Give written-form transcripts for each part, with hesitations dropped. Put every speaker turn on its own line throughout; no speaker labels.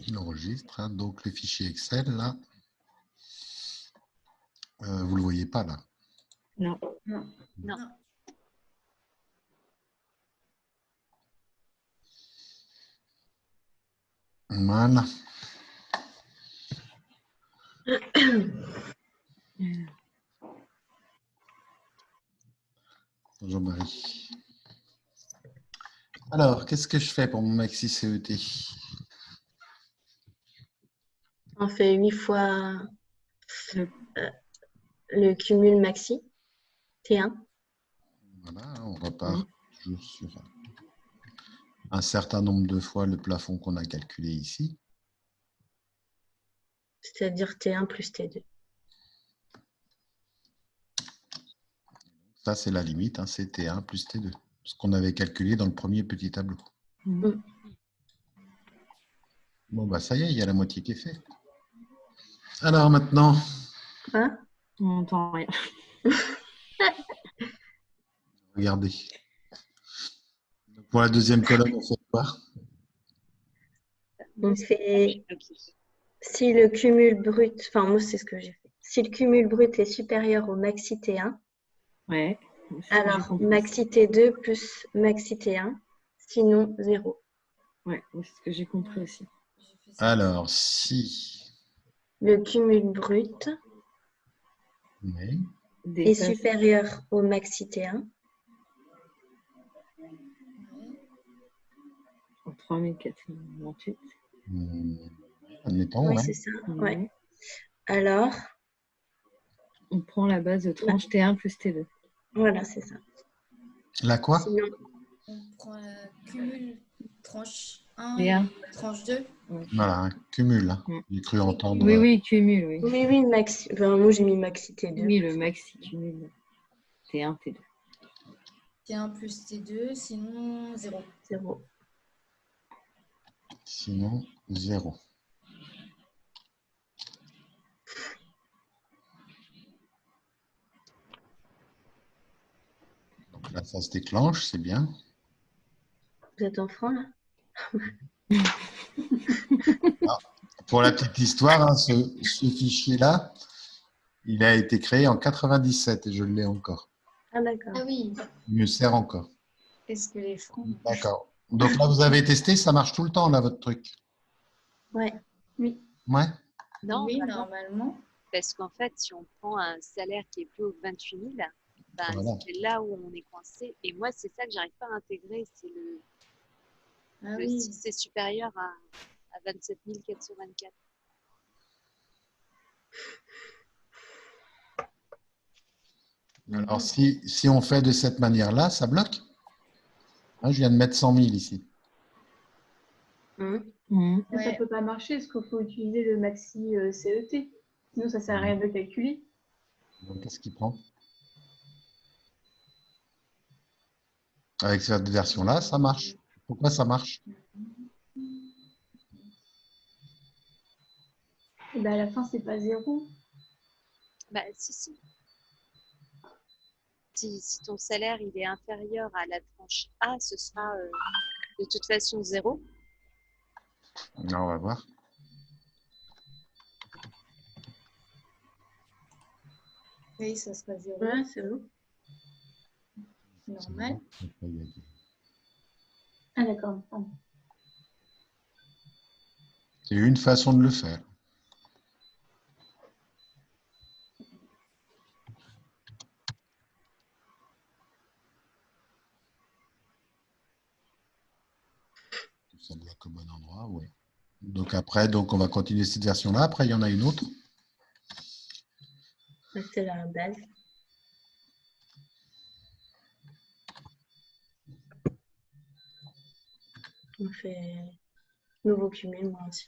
Il enregistre. Hein. Donc, le fichier Excel, là, vous ne le voyez pas, là.
Non.
Non.
Non.
Voilà. Bonjour Marie. Alors, qu'est-ce que je fais pour mon maxi CET?
On fait 8 fois le cumul maxi, T1.
Voilà, on repart toujours sur un certain nombre de fois le plafond qu'on a calculé ici.
C'est-à-dire T1 plus T2.
Ça, c'est la limite, hein, c'est T1 plus T2. Ce qu'on avait calculé dans le premier petit tableau. Bon, bah ça y est, il y a la moitié qui est faite. Alors maintenant,
Hein?
On n'entend rien.
regardez. Donc, pour la deuxième colonne, on fait quoi?
On fait, si le cumul brut, enfin moi c'est ce que j'ai fait. Si le cumul brut est supérieur au maxi T1,
Ouais.
alors maxi T2 plus maxi T1, sinon 0.
Ouais, c'est ce que j'ai compris aussi.
Alors, si
Le cumul brut
oui.
est supérieur au maxi T1,
3428.
Admettons,
oui,
ouais.
c'est ça. Ouais. Alors,
on prend la base de tranche T1 plus T2.
Voilà, c'est ça.
La quoi?
Sinon,
on prend la cumul tranche 1
T1.
et tranche 2.
Voilà, un cumul. Hein. J'ai cru entendre.
Oui, oui, cumul, oui.
Oui, oui, maxi. Enfin, moi, j'ai mis maxi T2.
Oui, le maxi cumul. T1, T2.
T1 plus T2, sinon 0.
0.
Sinon, 0. Donc là, ça se déclenche, c'est bien.
Vous êtes en franc, là?
Ah, pour la petite histoire, hein, ce fichier-là, il a été créé en 97 et je l'ai encore.
Ah, d'accord.
Ah oui.
Il me sert encore.
Est-ce que les francs...
D'accord. Donc là, vous avez testé, ça marche tout le temps, là, votre truc?
Ouais.
Oui.
Ouais.
Non, oui, normalement.
Parce qu'en fait, si on prend un salaire qui est plus haut que 28 000, ben,
Voilà.
c'est là où on est coincé. Et moi, c'est ça que j'arrive pas à intégrer. C'est si c'est supérieur à 27 424.
Alors, si on fait de cette manière-là, ça bloque? Hein, je viens de mettre 100 000 ici.
Mmh.
Ça ne peut pas marcher parce qu'il faut utiliser le maxi CET. Sinon, ça ne sert à rien de calculer.
Donc, qu'est-ce qu'il prend? Avec cette version-là, ça marche. Pourquoi ça marche?
Et ben, à la fin, c'est pas 0.
Bah, si. Si ton salaire il est inférieur à la tranche A, ce sera de toute façon 0.
Non, on va voir.
Oui, ça sera 0.
Ouais, c'est bon.
Normal.
Ah, d'accord.
C'est une façon de le faire. Ça bloque au bon endroit, oui. Donc après, on va continuer cette version-là. Après, il y en a une autre.
C'est la base. On fait nouveau cumul, moi aussi.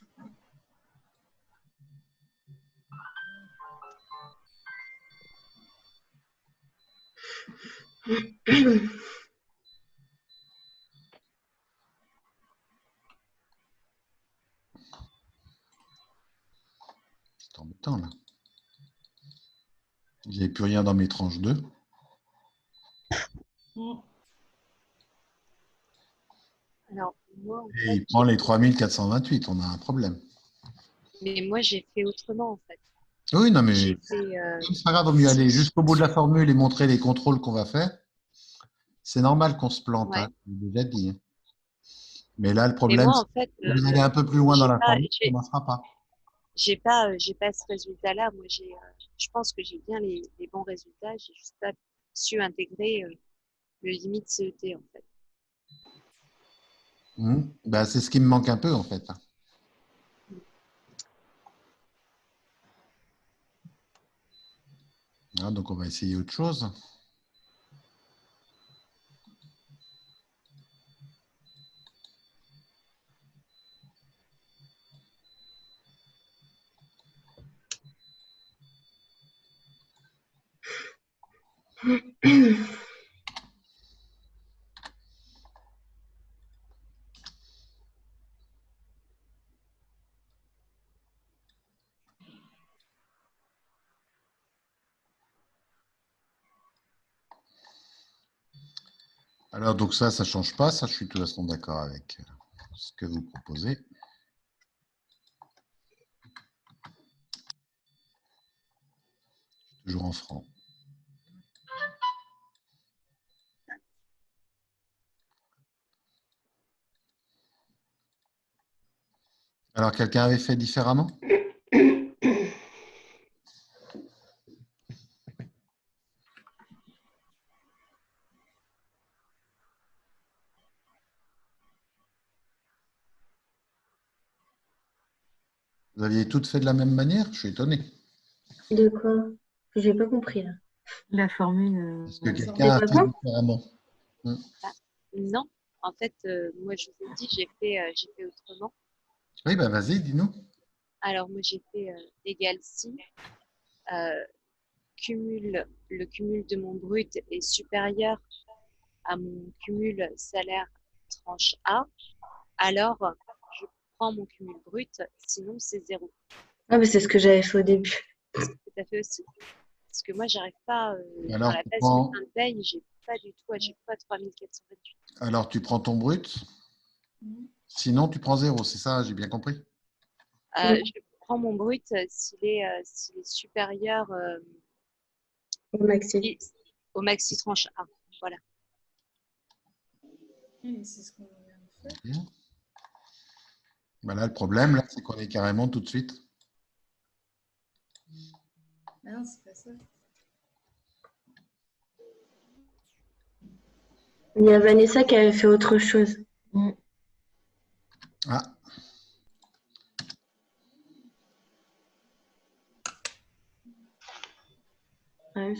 C'est embêtant, là. J'avais plus rien dans mes tranches 2.
Alors, moi, moi, en
Et
fait,
il prend les 3428, on a un problème.
mais moi, j'ai fait autrement, en fait.
Oui, non, mais
J'ai fait,
c'est pas grave, il vaut mieux aller jusqu'au bout de la formule et montrer les contrôles qu'on va faire. C'est normal qu'on se plante, hein,
ouais.
je l'ai déjà dit. Mais là, le
Mais
problème,
moi,
c'est
en fait,
que vous allez un peu plus loin dans
j'ai
la
pas,
formule, ça ne marchera pas.
j'ai pas ce résultat-là. Moi, je pense que j'ai bien les bons résultats. J'ai juste pas su intégrer le limite CET, en fait.
Ben, c'est ce qui me manque un peu, en fait. Ah, donc, on va essayer autre chose. Alors, donc ça ne change pas. Ça, je suis de toute façon d'accord avec ce que vous proposez. Toujours en francs. Alors, quelqu'un avait fait différemment? Vous aviez toutes fait de la même manière? Je suis étonné.
De quoi? J'ai pas compris là.
La formule.
Est-ce que quelqu'un
C'est
a
pas
fait
quoi?
différemment?
Ah, non, en fait, moi, je vous ai dit, j'ai fait autrement.
Oui, ben vas-y, dis-nous.
Alors, moi, j'ai fait égal si le cumul de mon brut est supérieur à mon cumul salaire tranche A, alors je prends mon cumul brut, sinon c'est zéro.
Ah, mais c'est ce que j'avais fait au début.
C'est ce que tu as fait aussi. Parce que moi, j'arrive pas, dans
Alors,
la
tu
base
prends,
bulletin de paye, j'ai pas du tout, j'ai pas 3428.
alors, tu prends ton brut. Sinon, tu prends zéro. C'est ça, j'ai bien compris.
Je prends mon brut s'il est supérieur
Au maxi.
au maxi tranche A. Voilà.
Oui, c'est ce qu'on vient de faire.
Bien. Ben là, le problème, là, c'est qu'on est carrément tout de suite.
Ah non, c'est pas ça.
Il y a Vanessa qui avait fait autre chose.
Ah,
Ouais,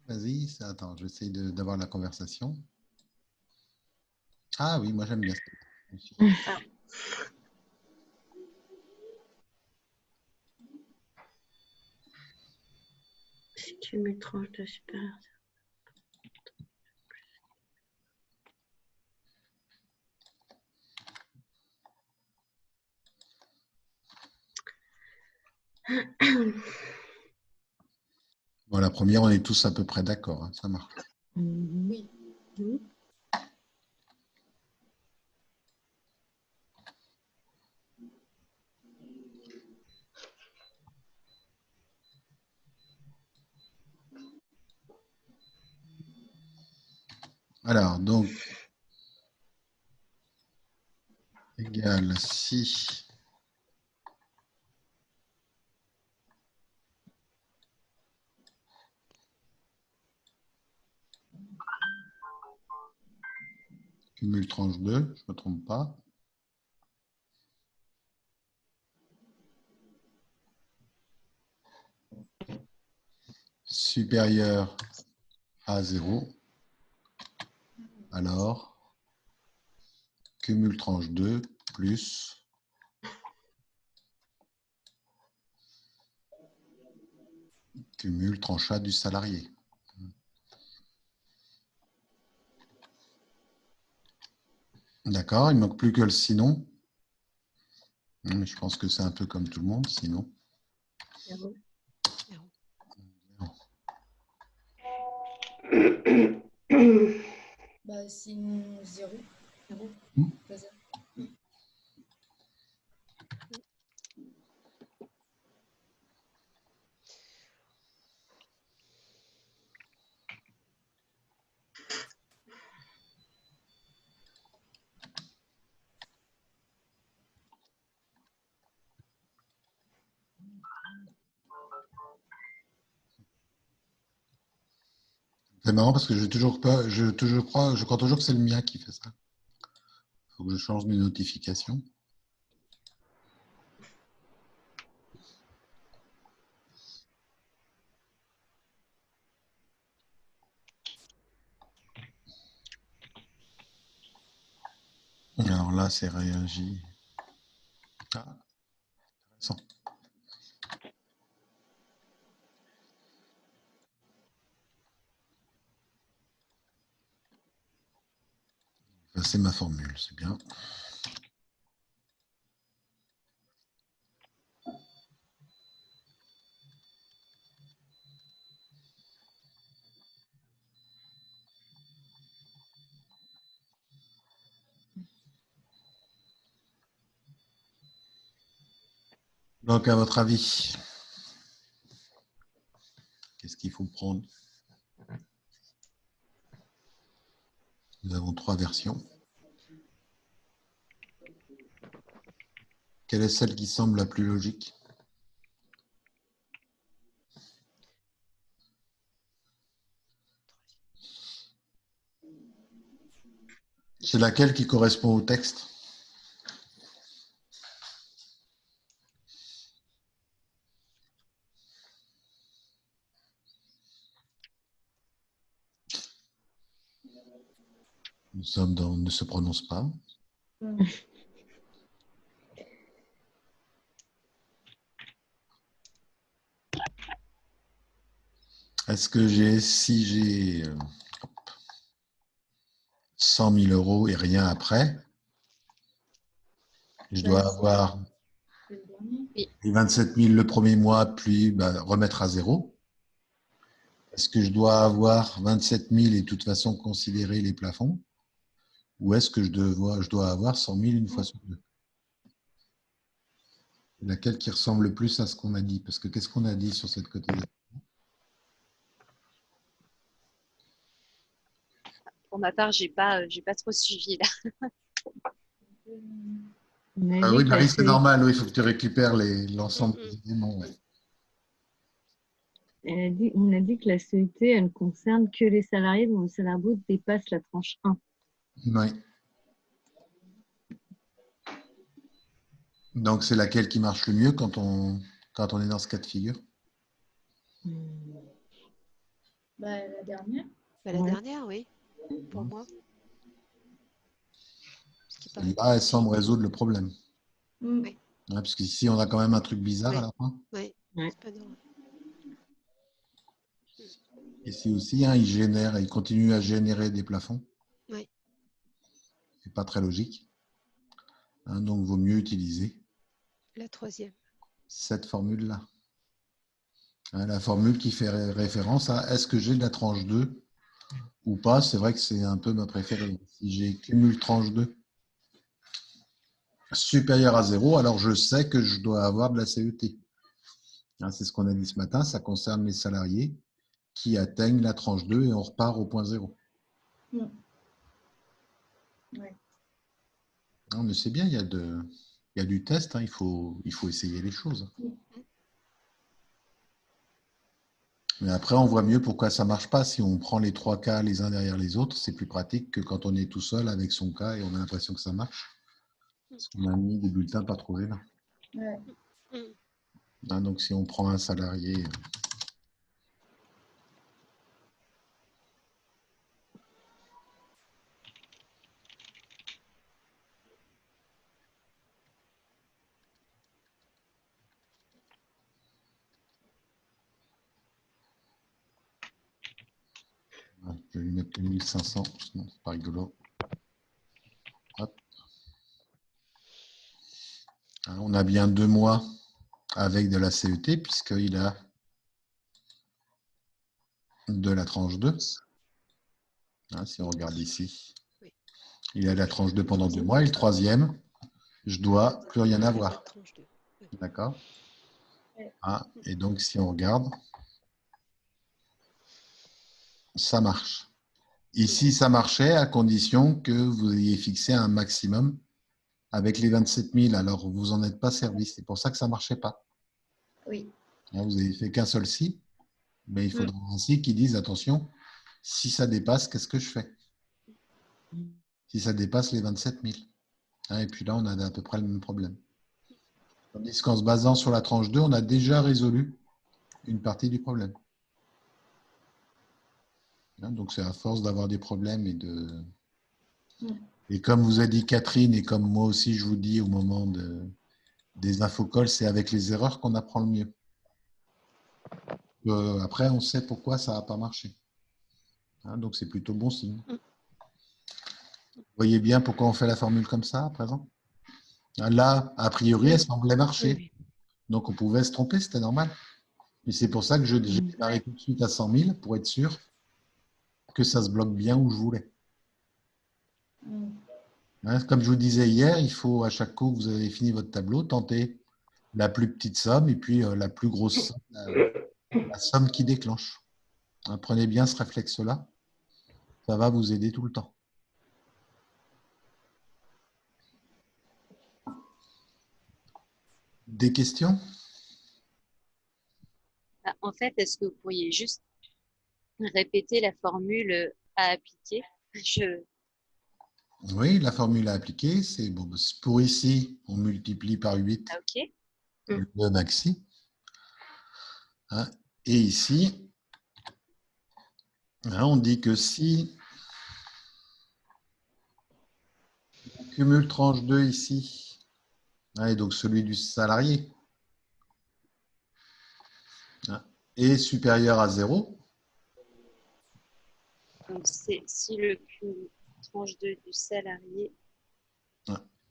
vas-y. Attends, j'essaye d'avoir la conversation. Ah oui, moi, j'aime bien ça.
si tu mets tranche de supérieur.
Bon, la première, on est tous à peu près d'accord. Hein, ça marche.
Oui.
Alors, donc, égal si cumul tranche 2, je ne me trompe pas. Supérieur à 0. Alors, cumul tranche 2 plus cumul tranche A du salarié. D'accord, il ne manque plus que le sinon. Je pense que c'est un peu comme tout le monde, sinon.
Zéro.
Bah, sinon, zéro.
C'est marrant parce que je crois toujours que c'est le mien qui fait ça. Il faut que je change mes notifications. Alors là, c'est réagi. Ah, intéressant. C'est ma formule, c'est bien. Donc, à votre avis, qu'est-ce qu'il faut prendre? Nous avons 3 versions. Quelle est celle qui semble la plus logique? C'est laquelle qui correspond au texte? Nous sommes dans ne se prononce pas. Est-ce que si j'ai 100 000 € et rien après, je dois avoir les 27 000 le premier mois, puis remettre à zéro. Est-ce que je dois avoir 27 000 et de toute façon considérer les plafonds? Ou est-ce que je dois avoir 100 000 une fois sur deux? Laquelle qui ressemble le plus à ce qu'on a dit? Parce que qu'est-ce qu'on a dit sur cette cotisation?
Pour ma part, j'ai pas trop suivi là.
Oui, Marie, c'est normal. Oui, il faut que tu récupères l'ensemble des éléments. Ouais.
On a dit que la CET, elle ne concerne que les salariés dont le salaire brut dépasse la tranche 1.
Oui. Donc, c'est laquelle qui marche le mieux quand on est dans ce cas de figure?
La dernière.
La dernière, oui, pour moi.
Là, elle semble résoudre le problème.
Oui.
Ouais, parce qu'ici, on a quand même un truc bizarre à la fin.
Oui, c'est pas normal.
Ici aussi, il continue à générer des plafonds.
Oui.
C'est pas très logique. Donc, vaut mieux utiliser
la troisième.
Cette formule-là. La formule qui fait référence à est-ce que j'ai de la tranche 2 ou pas? C'est vrai que c'est un peu ma préférée. Si j'ai cumule tranche 2 supérieur à 0, alors je sais que je dois avoir de la CET. C'est ce qu'on a dit ce matin, ça concerne les salariés qui atteignent la tranche 2 et on repart au point 0.
Ouais.
Non, mais c'est bien, il y a du test, il faut essayer les choses. Mais après, on voit mieux pourquoi ça ne marche pas. Si on prend les 3 cas les uns derrière les autres, c'est plus pratique que quand on est tout seul avec son cas et on a l'impression que ça marche. Parce qu'on a mis des bulletins pas trouvés là.
Ouais.
Donc, si on prend un salarié... Je vais lui mettre 1500, sinon c'est pas rigolo. Hop. On a bien 2 mois avec de la CET puisqu'il a de la tranche 2. Si on regarde ici. Il y a la tranche 2 pendant 2 mois. Et le troisième, je dois plus rien avoir. D'accord. Ah, et donc, si on regarde, ça marche. Ici, ça marchait à condition que vous ayez fixé un maximum avec les 27 000. Alors, vous n'en êtes pas servi. C'est pour ça que ça ne marchait pas.
Oui.
Vous n'avez fait qu'un seul si, mais il faudra un si qui dise, attention, si ça dépasse, qu'est-ce que je fais? Si ça dépasse les 27 000. Et puis là, on a à peu près le même problème. Tandis qu'en se basant sur la tranche 2, on a déjà résolu une partie du problème. Donc, c'est à force d'avoir des problèmes et de... Et comme vous a dit Catherine, et comme moi aussi je vous dis au moment des infocols, c'est avec les erreurs qu'on apprend le mieux. Après, on sait pourquoi ça n'a pas marché. Donc, c'est plutôt bon signe. Vous voyez bien pourquoi on fait la formule comme ça à présent? Là, a priori, elle semblait marcher. Donc, on pouvait se tromper, c'était normal. Et c'est pour ça que j'ai démarré tout de suite à 100 000 pour être sûr que ça se bloque bien où je voulais. Comme je vous disais hier, il faut à chaque coup que vous avez fini votre tableau, tenter la plus petite somme et puis la plus grosse somme, la somme qui déclenche. Prenez bien ce réflexe-là. Ça va vous aider tout le temps. Des questions?
En fait, est-ce que vous pourriez juste répéter la formule à appliquer?
Oui, la formule à appliquer, c'est bon, pour ici, on multiplie par 8 le maxi. Et ici, on dit que si on cumule tranche 2 ici, et donc celui du salarié, est supérieur à 0.
Donc, si le cumul tranche 2 du salarié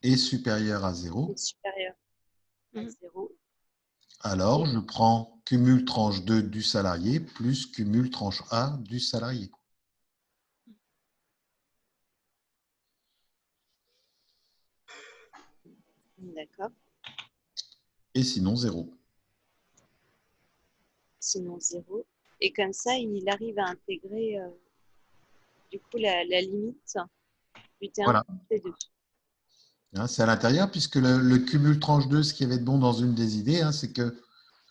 est supérieur à 0, alors je prends cumul tranche 2 du salarié plus cumul tranche A du salarié.
D'accord.
Et sinon 0.
Sinon 0. Et comme ça, il arrive à intégrer du coup la limite du T1
Voilà.
T2.
C'est à l'intérieur, puisque le cumul tranche 2, ce qui avait de bon dans une des idées, c'est que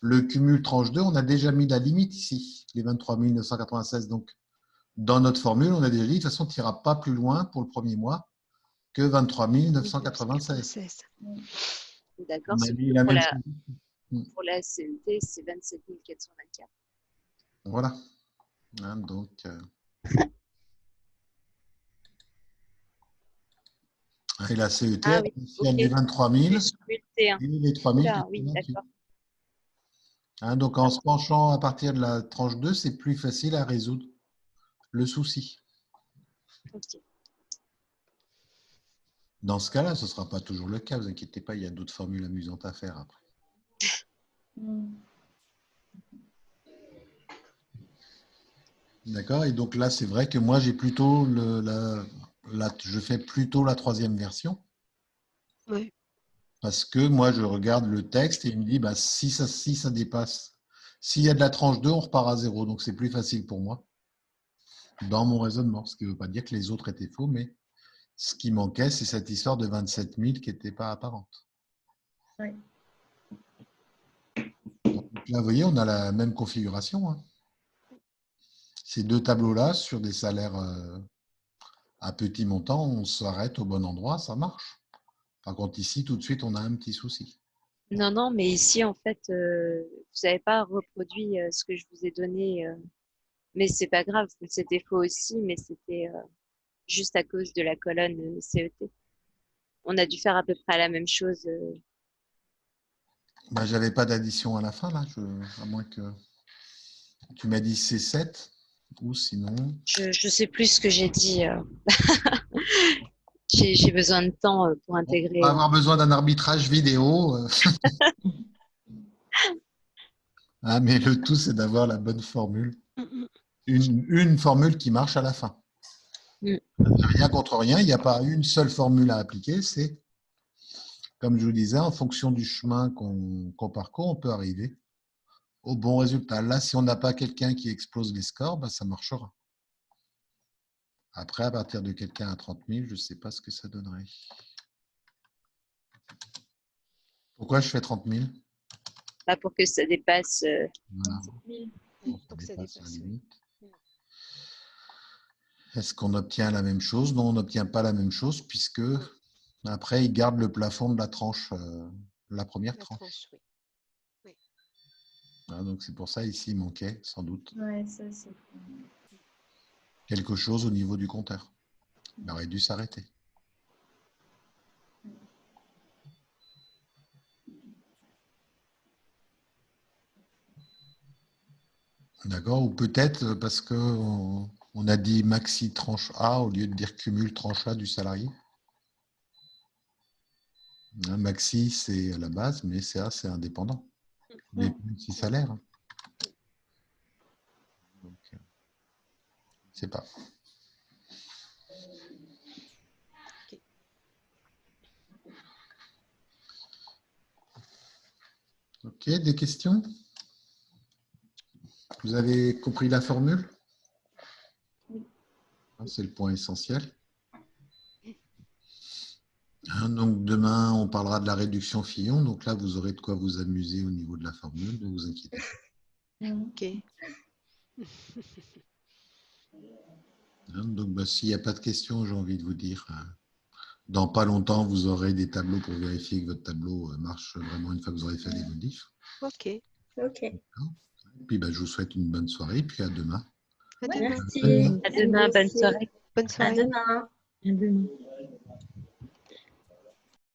le cumul tranche 2, on a déjà mis la limite ici, les 23 996. Donc, dans notre formule, on a déjà dit, de toute façon, tu n'iras pas plus loin pour le premier mois que 23 996.
D'accord. Pour la CET, c'est 27 424.
Voilà. Donc, et la CET, il y a les 23 000 et les 3 000.
Oui, d'accord.
Donc, en se penchant à partir de la tranche 2, c'est plus facile à résoudre le souci.
Okay.
Dans ce cas-là, ce ne sera pas toujours le cas, vous inquiétez pas, il y a d'autres formules amusantes à faire après. D'accord. Et donc là, c'est vrai que moi, j'ai plutôt je fais plutôt la troisième version.
Oui.
Parce que moi, je regarde le texte et il me dit, si ça dépasse, s'il y a de la tranche 2, on repart à 0. Donc, c'est plus facile pour moi dans mon raisonnement. Ce qui ne veut pas dire que les autres étaient faux, mais ce qui manquait, c'est cette histoire de 27 000 qui n'était pas apparente.
Oui.
Donc là, vous voyez, on a la même configuration. Ces deux tableaux-là, sur des salaires à petit montant, on s'arrête au bon endroit, ça marche. Par contre, ici, tout de suite, on a un petit souci.
Non, mais ici, en fait, vous n'avez pas reproduit ce que je vous ai donné. Mais c'est pas grave, c'était faux aussi, mais c'était juste à cause de la colonne CET. On a dû faire à peu près la même chose.
J'avais pas d'addition à la fin, là, à moins que... Tu m'as dit C7, ou sinon...
Je sais plus ce que j'ai dit. J'ai besoin de temps pour intégrer.
On va avoir besoin d'un arbitrage vidéo. Mais le tout, c'est d'avoir la bonne formule. Une formule qui marche à la fin. Rien contre rien, il n'y a pas une seule formule à appliquer. C'est, comme je vous disais, en fonction du chemin qu'on parcourt, on peut arriver au bon résultat. Là, si on n'a pas quelqu'un qui explose les scores, ben, ça marchera. Après, à partir de quelqu'un à 30 000, je ne sais pas ce que ça donnerait. Pourquoi je fais 30 000?
Pour que ça dépasse.
Voilà.
Pour que ça dépasse.
La limite. Est-ce qu'on obtient la même chose? Non, on n'obtient pas la même chose puisque après, il garde le plafond de la tranche, la première tranche.
Oui.
Ah, donc c'est pour ça ici il manquait sans doute
Ça, c'est...
quelque chose au niveau du compteur. Il aurait dû s'arrêter. D'accord? Ou peut-être parce qu'on a dit maxi tranche A au lieu de dire cumul tranche A du salarié. Maxi, c'est la base, mais CA, c'est indépendant. Les petits salaires. Donc, je ne sais pas. Ok, des questions? Vous avez compris la formule? C'est le point essentiel. Donc demain, on parlera de la réduction Fillon. Donc là, vous aurez de quoi vous amuser au niveau de la formule, ne vous inquiétez pas.
Ok.
Donc s'il n'y a pas de questions, j'ai envie de vous dire, dans pas longtemps, vous aurez des tableaux pour vérifier que votre tableau marche vraiment une fois que vous aurez fait les modifs.
Ok.
Et puis je vous souhaite une bonne soirée, puis à demain.
À demain.
Merci.
À demain, bonne soirée.
Bonne soirée.
À demain.
À demain.